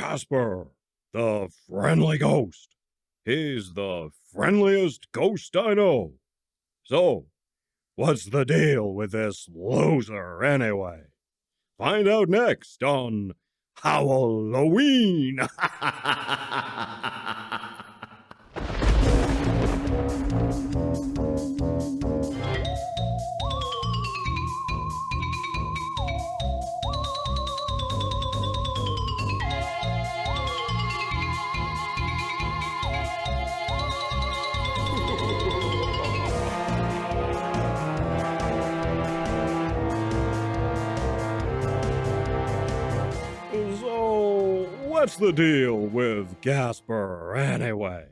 Casper the Friendly Ghost. He's the friendliest ghost I know. So, what's the deal with this loser anyway? Find out next on Howl-O-Ween. So, what's the deal with Casper anyway?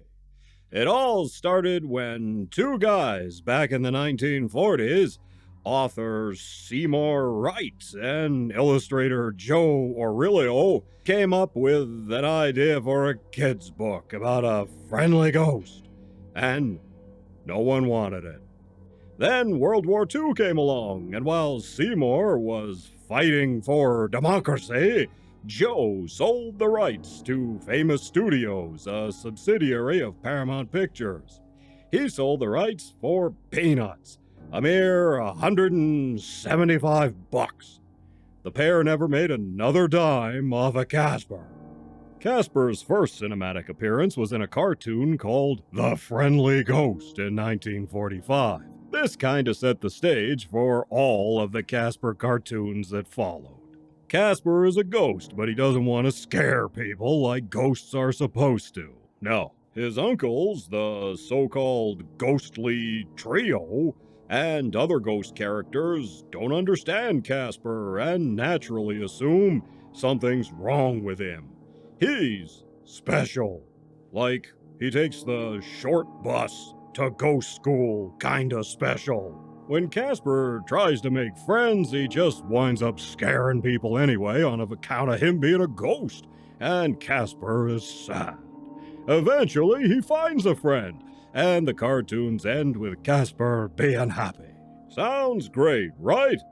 It all started when two guys back in the 1940s, author Seymour Wright and illustrator Joe Aurelio, came up with an idea for a kid's book about a friendly ghost, and no one wanted it. Then World War II came along, and while Seymour was fighting for democracy, Joe sold the rights to Famous Studios, a subsidiary of Paramount Pictures. He sold the rights for peanuts, a mere $175. The pair never made another dime off of Casper. Casper's first cinematic appearance was in a cartoon called The Friendly Ghost in 1945. This kinda set the stage for all of the Casper cartoons that followed. Casper is a ghost, but he doesn't want to scare people like ghosts are supposed to. No, his uncles, the so-called ghostly trio, and other ghost characters don't understand Casper and naturally assume something's wrong with him. He's special. Like, he takes the short bus to ghost school kinda special. When Casper tries to make friends, he just winds up scaring people anyway on account of him being a ghost, and Casper is sad. Eventually, he finds a friend, and the cartoons end with Casper being happy. Sounds great, right?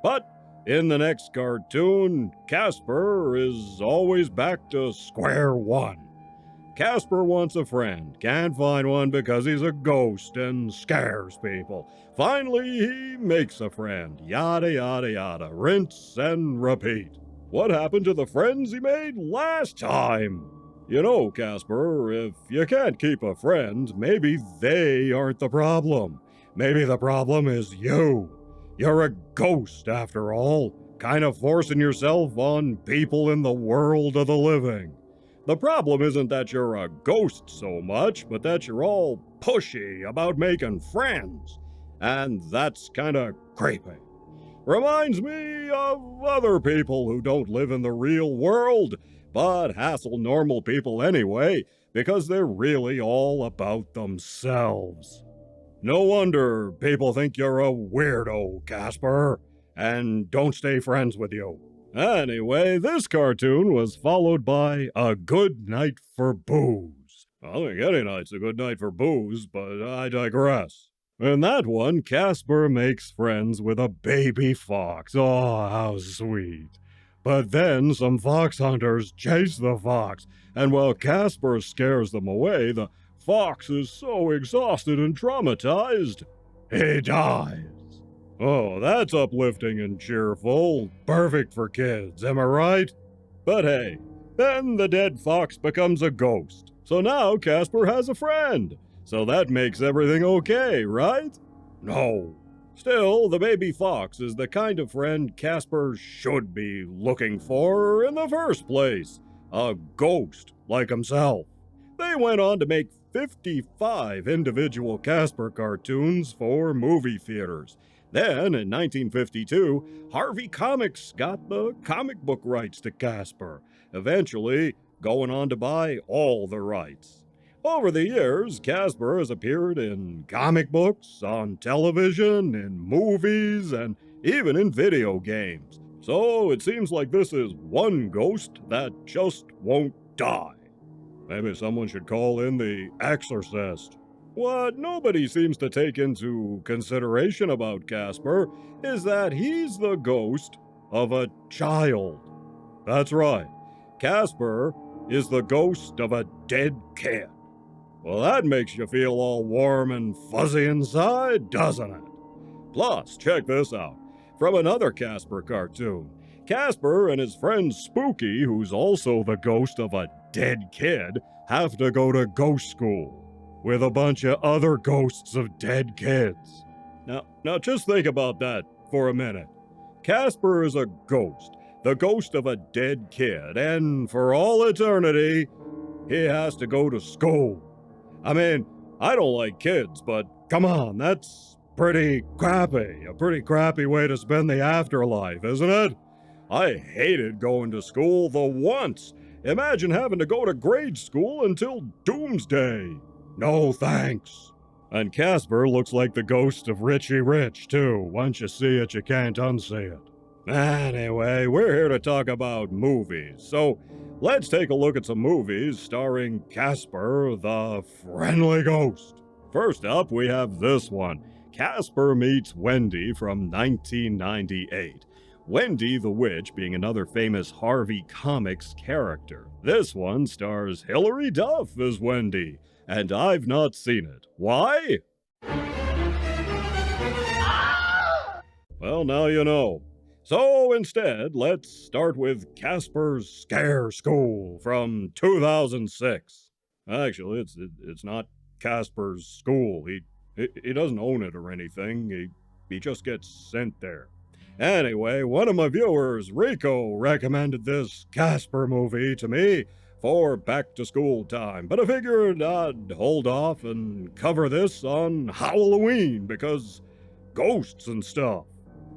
But in the next cartoon, Casper is always back to square one. Casper wants a friend, can't find one because he's a ghost and scares people. Finally, he makes a friend. Yada, yada, yada. Rinse and repeat. What happened to the friends he made last time? You know, Casper, if you can't keep a friend, maybe they aren't the problem. Maybe the problem is you. You're a ghost, after all, kind of forcing yourself on people in the world of the living. The problem isn't that you're a ghost so much, but that you're all pushy about making friends. And that's kinda creepy. Reminds me of other people who don't live in the real world, but hassle normal people anyway, because they're really all about themselves. No wonder people think you're a weirdo, Casper, and don't stay friends with you. Anyway, this cartoon was followed by A Good Night for Booze. I think any night's a good night for booze, but I digress. In that one, Casper makes friends with a baby fox. Oh, how sweet. But then some fox hunters chase the fox, and while Casper scares them away, the fox is so exhausted and traumatized, he dies. Oh, that's uplifting and cheerful. Perfect for kids, am I right? But hey, then the dead fox becomes a ghost. So now Casper has a friend. So that makes everything okay, right? No. Still, the baby fox is the kind of friend Casper should be looking for in the first place. A ghost like himself. They went on to make 55 individual Casper cartoons for movie theaters. Then, in 1952, Harvey Comics got the comic book rights to Casper, eventually going on to buy all the rights. Over the years, Casper has appeared in comic books, on television, in movies, and even in video games. So it seems like this is one ghost that just won't die. Maybe someone should call in the exorcist. What nobody seems to take into consideration about Casper is that he's the ghost of a child. That's right. Casper is the ghost of a dead kid. Well, that makes you feel all warm and fuzzy inside, doesn't it? Plus, check this out. From another Casper cartoon, Casper and his friend Spooky, who's also the ghost of a dead kid, have to go to ghost school with a bunch of other ghosts of dead kids. Now just think about that for a minute. Casper is a ghost, the ghost of a dead kid, and for all eternity, he has to go to school. I mean, I don't like kids, but come on, that's pretty crappy. A pretty crappy way to spend the afterlife, isn't it? I hated going to school the once. Imagine having to go to grade school until doomsday. No thanks. And Casper looks like the ghost of Richie Rich, too. Once you see it, you can't unsee it. Anyway, we're here to talk about movies, so let's take a look at some movies starring Casper the Friendly Ghost. First up, we have this one, Casper Meets Wendy from 1998. Wendy the Witch being another famous Harvey Comics character. This one stars Hilary Duff as Wendy, and I've not seen it. Why? Well, now you know. So instead, let's start with Casper's Scare School from 2006. Actually, it's not Casper's school. He doesn't own it or anything. He just gets sent there. Anyway, one of my viewers, Rico, recommended this Casper movie to me for back-to-school time, but I figured I'd hold off and cover this on Howl-O-Ween because ghosts and stuff.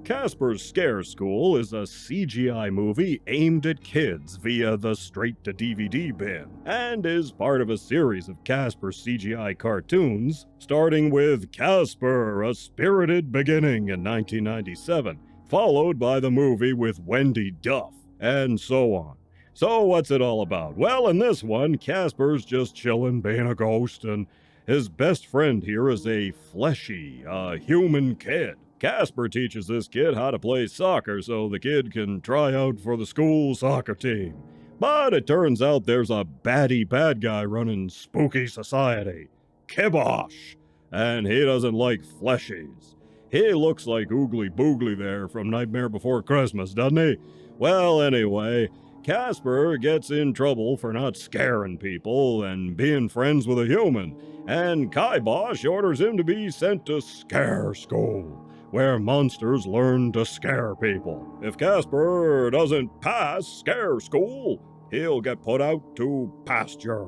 Casper's Scare School is a CGI movie aimed at kids via the straight-to-DVD bin, and is part of a series of Casper CGI cartoons, starting with Casper, A Spirited Beginning in 1997, followed by the movie with Wendy Duff, and so on. So what's it all about? Well, in this one, Casper's just chillin' being a ghost, and his best friend here is a fleshy, human kid. Casper teaches this kid how to play soccer so the kid can try out for the school soccer team. But it turns out there's a baddie bad guy running spooky society, Kibosh, and he doesn't like fleshies. He looks like Oogly Boogly there from Nightmare Before Christmas, doesn't he? Well, anyway, Casper gets in trouble for not scaring people and being friends with a human, and Kibosh orders him to be sent to Scare School, where monsters learn to scare people. If Casper doesn't pass Scare School, he'll get put out to pasture.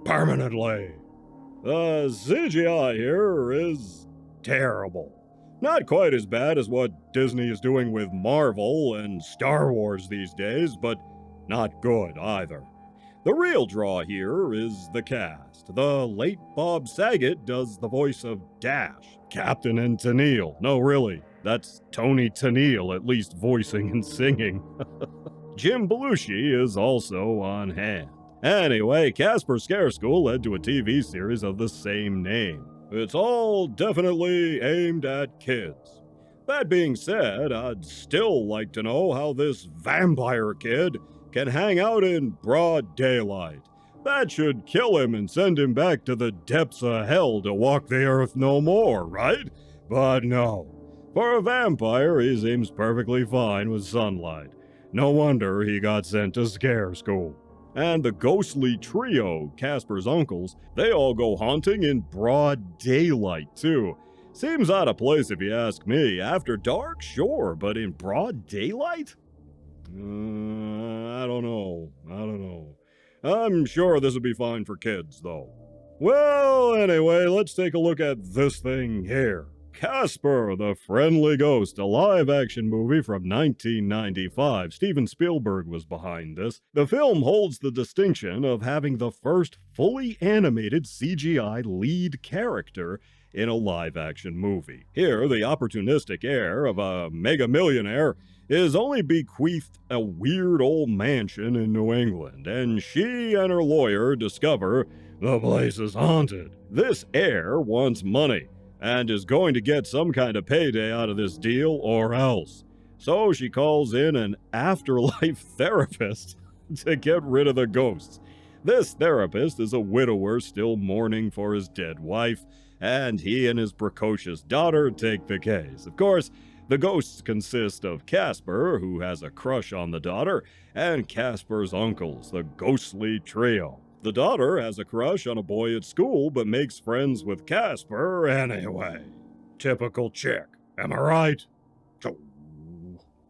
Permanently. The CGI here is terrible. Not quite as bad as what Disney is doing with Marvel and Star Wars these days, but not good either. The real draw here is the cast. The late Bob Saget does the voice of Dash, Captain and Tennille. No, really, that's Tony Tennille, at least voicing and singing. Jim Belushi is also on hand. Anyway, Casper Scare School led to a TV series of the same name. It's all definitely aimed at kids. That being said, I'd still like to know how this vampire kid can hang out in broad daylight. That should kill him and send him back to the depths of hell to walk the earth no more, right? But no. For a vampire, he seems perfectly fine with sunlight. No wonder he got sent to Scare School. And the ghostly trio, Casper's uncles, they all go haunting in broad daylight, too. Seems out of place if you ask me. After dark, sure, but in broad daylight? I don't know. I'm sure this would be fine for kids, though. Well, anyway, let's take a look at this thing here. Casper the Friendly Ghost, a live-action movie from 1995. Steven Spielberg was behind this. The film holds the distinction of having the first fully animated CGI lead character in a live-action movie. Here, the opportunistic heir of a mega-millionaire is only bequeathed a weird old mansion in New England, and she and her lawyer discover the place is haunted. This heir wants money, and is going to get some kind of payday out of this deal or else. So she calls in an afterlife therapist to get rid of the ghosts. This therapist is a widower still mourning for his dead wife, and he and his precocious daughter take the case. Of course, the ghosts consist of Casper, who has a crush on the daughter, and Casper's uncles, the ghostly trio. The daughter has a crush on a boy at school, but makes friends with Casper anyway. Typical chick, am I right?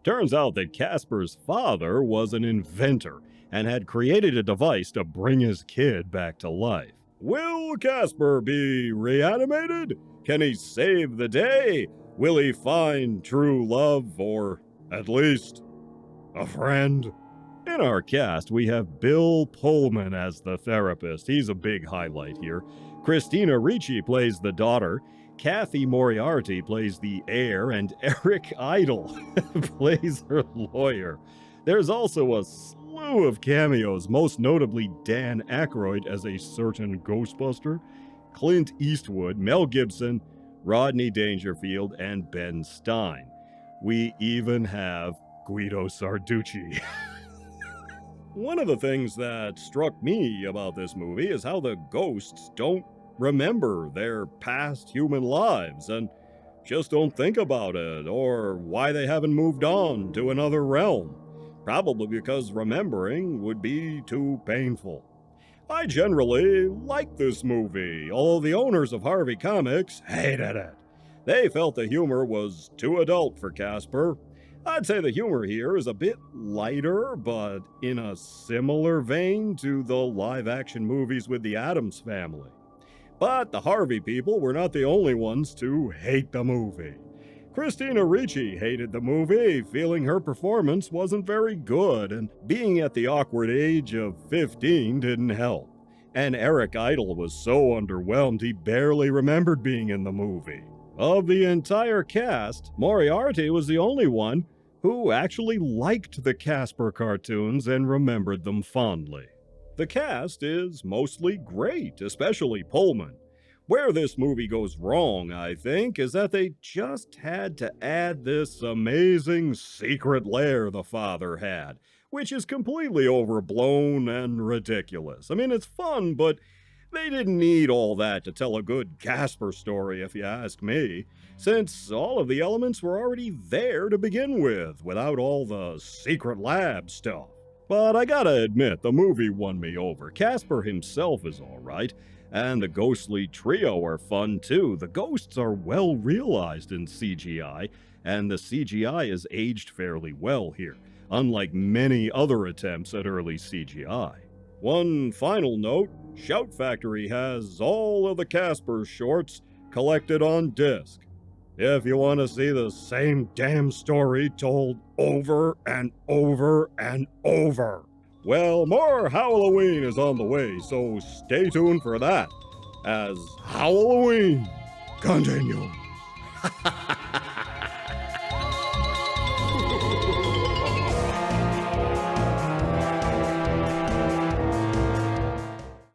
Turns out that Casper's father was an inventor and had created a device to bring his kid back to life. Will Casper be reanimated? Can he save the day? Will he find true love, or at least a friend? In our cast, we have Bill Pullman as the therapist. He's a big highlight here. Christina Ricci plays the daughter. Kathy Moriarty plays the heir, and Eric Idle plays her lawyer. There's also a slew of cameos, most notably Dan Aykroyd as a certain Ghostbuster, Clint Eastwood, Mel Gibson, Rodney Dangerfield, and Ben Stein. We even have Guido Sarducci. One of the things that struck me about this movie is how the ghosts don't remember their past human lives and just don't think about it, or why they haven't moved on to another realm. Probably because remembering would be too painful. I generally like this movie, although the owners of Harvey Comics hated it. They felt the humor was too adult for Casper. I'd say the humor here is a bit lighter, but in a similar vein to the live-action movies with the Addams Family. But the Harvey people were not the only ones to hate the movie. Christina Ricci hated the movie, feeling her performance wasn't very good, and being at the awkward age of 15 didn't help. And Eric Idle was so underwhelmed he barely remembered being in the movie. Of the entire cast, Moriarty was the only one who actually liked the Casper cartoons and remembered them fondly. The cast is mostly great, especially Pullman. Where this movie goes wrong, I think, is that they just had to add this amazing secret lair the father had, which is completely overblown and ridiculous. I mean, it's fun, but they didn't need all that to tell a good Casper story, if you ask me, since all of the elements were already there to begin with, without all the secret lab stuff. But I gotta admit, the movie won me over. Casper himself is alright, and the ghostly trio are fun too. The ghosts are well realized in CGI, and the CGI is aged fairly well here, unlike many other attempts at early CGI. One final note, Shout Factory has all of the Casper shorts collected on disc. If you want to see the same damn story told over and over and over. Well, more Howl-O-Ween is on the way, so stay tuned for that, as Howl-O-Ween continues.